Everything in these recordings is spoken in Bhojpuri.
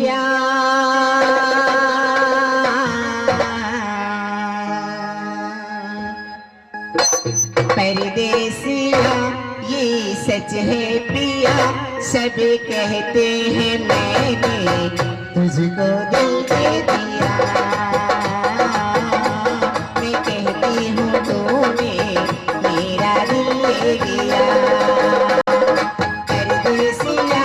परदेसिया परदेसिया ये सच है पिया सब कहते हैं मैंने तुझको दिल दे दिया मैं कहती हूँ तूने मेरा दिल ले लिया परदेसिया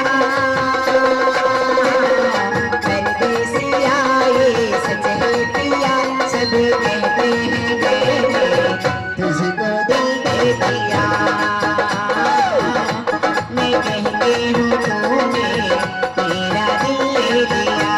परदेसिया ये सच है पिया सब कहते हैं मैंने तुझको दिल दे दिया मैं कहती हूँ तूने मेरा दिल ले लिया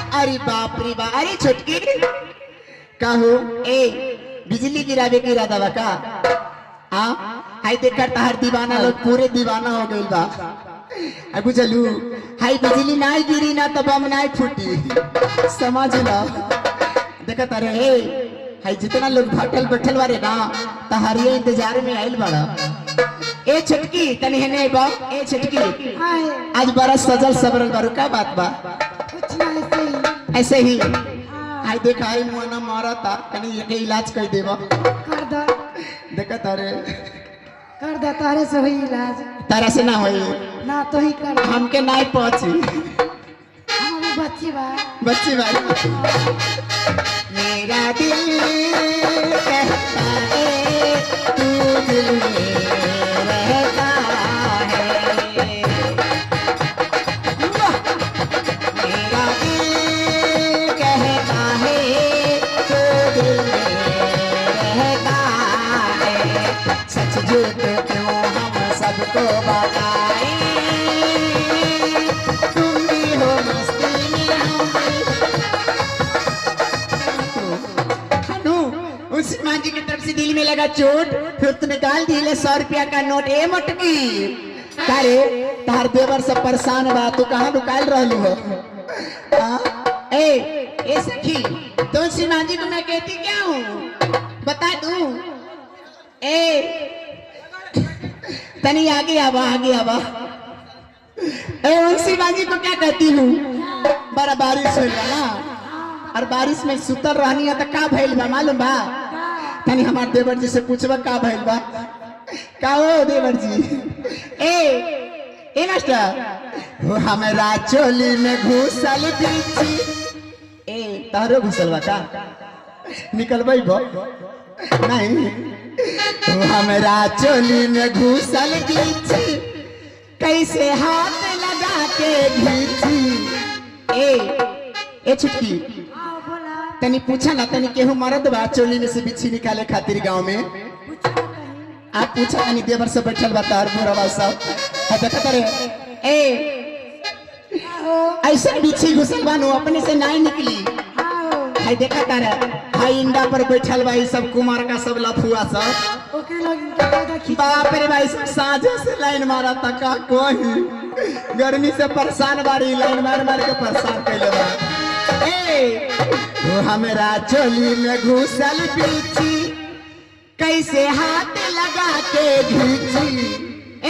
अरे छुटकी कहू ए बिजली गिरावे के इरादा बा का हाय देखकर तहार दीवाना लोग पूरे दीवाना हो गइल बा अब बुझलू हाय बिजली नहीं गिरी ना तो बम नहीं फूटी समझ लो देखत अरे ए हाय जितना लोग भटल बैठल बारे ना तहारिए इंतजार में आइल बड़ा ए छुटकी तनी हेने बा ए छुटकी आज बड़ा सजल सबर करू का बात बा कुछ ना ऐसे ही आई देखा आई मुआना मारा था कहीं ये इलाज कर देवा कर दो देखा तारे कर दो तारे से हुई इलाज तारा से ना होई ना तो ही कर हमके ना पहुंची हम भी बच्ची भाई मेरा दिल कहता है तू दिल में रहता है मेरा दिल कहता है तू दिल में रहता है सच झूठ क्यों हम सबको बताएं तुम भी हो मस्ती में हनु उस माँ जी की तरफ से दिल में लगा चोट फिर तू निकाल दिए 100 रुपया का नोट ए मटकी तारे तार देवर सब परेशान बा तू कहाँ निकाल रही हो ए सखी तुलसी माँ जी को मैं कहती क्या हूँ बता दूं ए तनी आगे आवा ए उनसी माँ जी को क्या कहती हूँ बड़ा बारिश हुई ना और बारिश में सुतल रहनी है तो का भइल बा मालूम बा तनी हमार देवर जी से पूछबा का भइल बा का हो देवर जी ए मास्टर वो हमरा चोली में घुसल बिच्छी ए तारो घुसल बा का निकलबै बा नहीं वो हमरा चोली में घुसल बिच्छी कैसे हाथ लगा के घीची ए छुटकी तनी पूछा ना तनी केहू मरद बा चोली में से बिच्छी निकाले खातिर गांव में। पूछो ना कहीं। आप पूछा तनी देवर से बैठल बा तार बुढ़वा सब है देखत रे ए आओ ऐसे बिच्छी घुसल बानू अपने से नहीं निकली। आओ है देखत रे हाई इंडा पर बैठल बा ई सब कुमार का सब लफुआ सब। ओके लोग इनका कायदा खींच। बाप रे भाई सब साझे से लाइन मारा तका कोई गर्मी से परेशान बारी लाइन मार मार के परेशान कैले बा। ए वो हमरा चोली में घुसल बिच्छी कैसे हाथ लगा के घीची। ए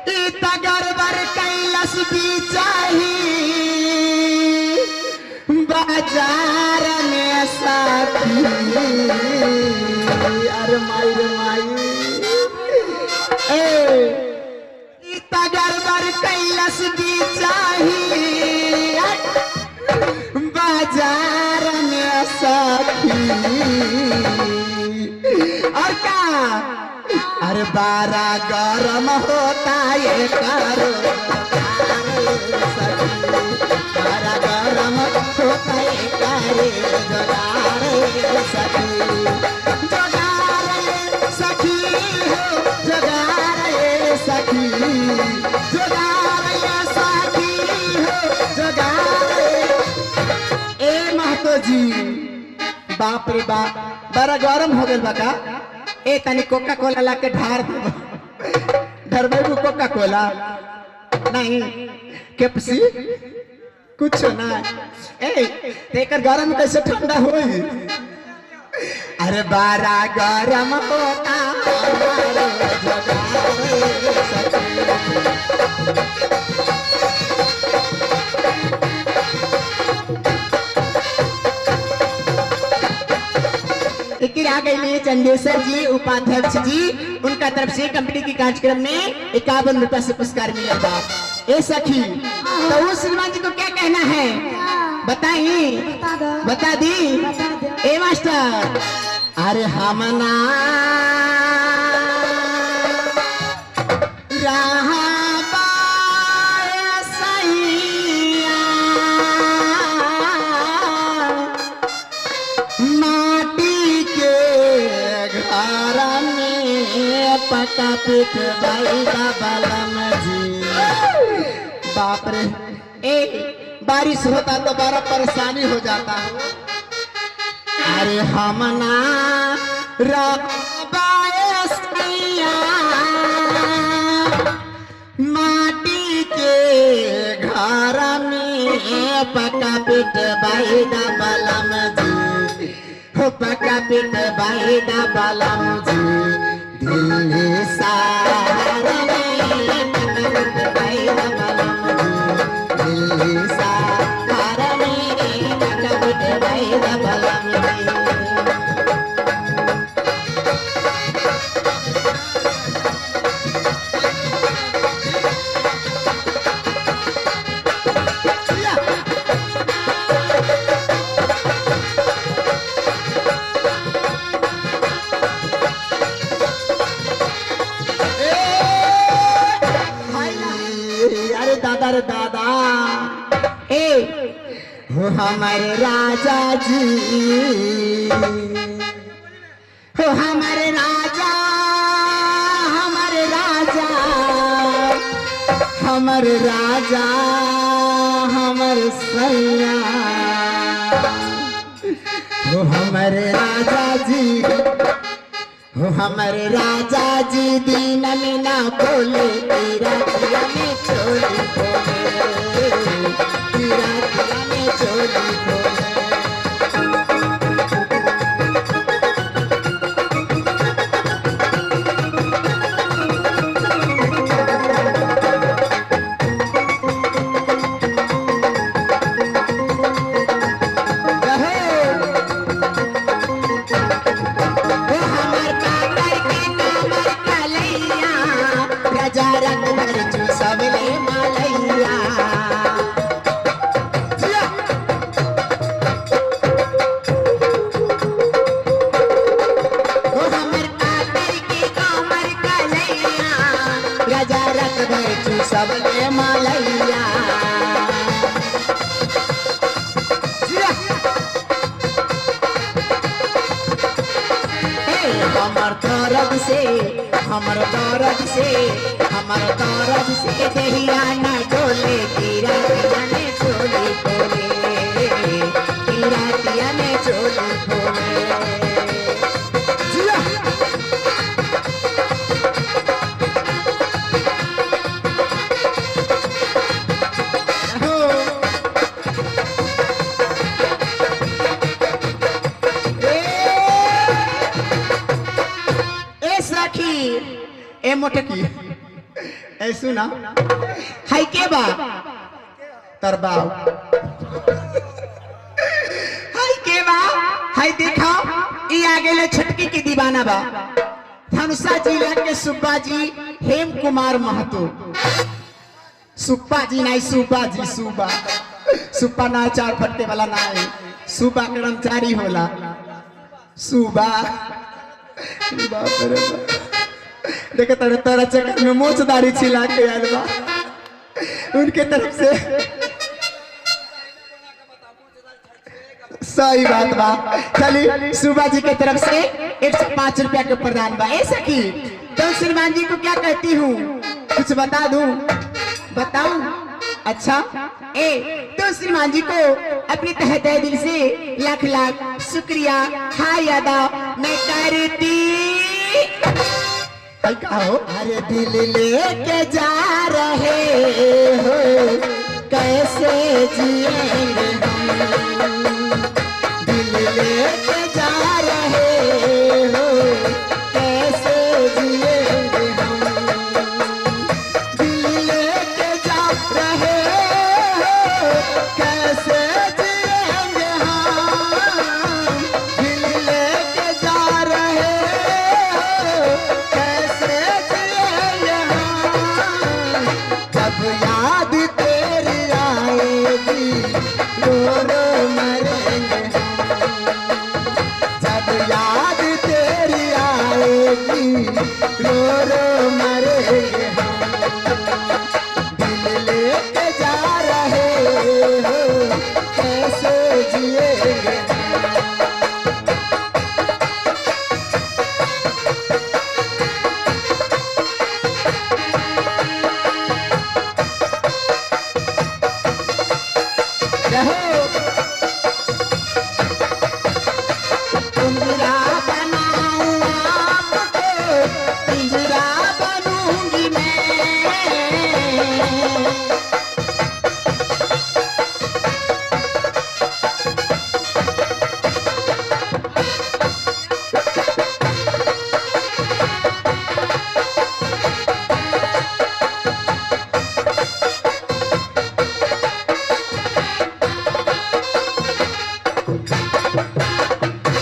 ई त गड़बड़ कैलस बिचाही बाजार में साथी। अरे माई रे माई ए ई त गड़बड़ कैलस बिचाही बाजार में साथी। और क्या अरे बारा गरम होता ये करो बारा गरम होता ये करे जोगारे सखी जोगारे सखी हो जोगारे सखी जोगारे सखी हो जोगारे। ए महतो जी बाप रे बाप बड़ा गरम हो गया बका। ए तनी कोका कोला ला के ढार धरबे कोका कोला नहीं केप्सी कुछ ना। ए तेकर गरम कैसे ठंडा होई। अरे बारा गरम होता हमारो जोगारे सखी। आ गई चंदेश्वर जी उपाध्यक्ष जी उनका तरफ से कंपनी के कार्यक्रम में 51 रुपया से पुरस्कार मिलेगा। ए सखी तो उस श्रीमान जी को क्या कहना है बताइए बता दो। बता दी। बता दो। ए मास्टर अरे हमना रहा पका पीठ भाई बलम जी। बाप रे ए बारिश होता तो बड़ा परेशानी हो जाता। अरे हमना माटी के घर में पका पीठ भाई बलम जी हो पका पीठ भाई बलम जी। दिल्ली सारा में भाई बलम जी दिल्ली सारा में पका पीठ भाई बलम जी। दादा रे दादा ए हो हमारे राजा जी हो हमारे राजा हमारे राजा हमारे राजा हमारे सैया हो हमारे राजा जी हो हमारे राजा जी दीन में ना बोले तेरा दिया में चोली बोले तेरा दिया में चोली बोले। हमर दर्द से हमर दर्द से हमर दर्द से दहिया न डोले की रातिया में चोली खोले की रातिया में चोली खोले जिया ए मोटकी ए सुना हाय के बा तरबाव हाय के बा हाय देखा ई आगे ले छटकी की दीवाना बा धनुषा जिला के सुब्बा जी हेम कुमार महतो सुब्बा जी नहीं सुब्बा जी सुब्बा सुब्बा ना चार फट्टे वाला ना है सुब्बा कर्मचारी होला सुब्बा बाप रे बाप देखे तेरे तेरा चक्कर में मोचदारी छिला के आयल बा उनके तरफ से सही बात बा चली सुबह जी के तरफ से 105 रुपया के प्रदान बा ऐसा की तो श्रीमान जी को क्या कहती हूँ कुछ बता दूं बताऊं अच्छा ए तो श्रीमान जी को अपने तहे तहे दिल से लाख लाख शुक्रिया हाय अदा मैं करती कहो अरे दिल लेके जा रहे हो कैसे जिएंगे हम दिल लेके जा रहे हो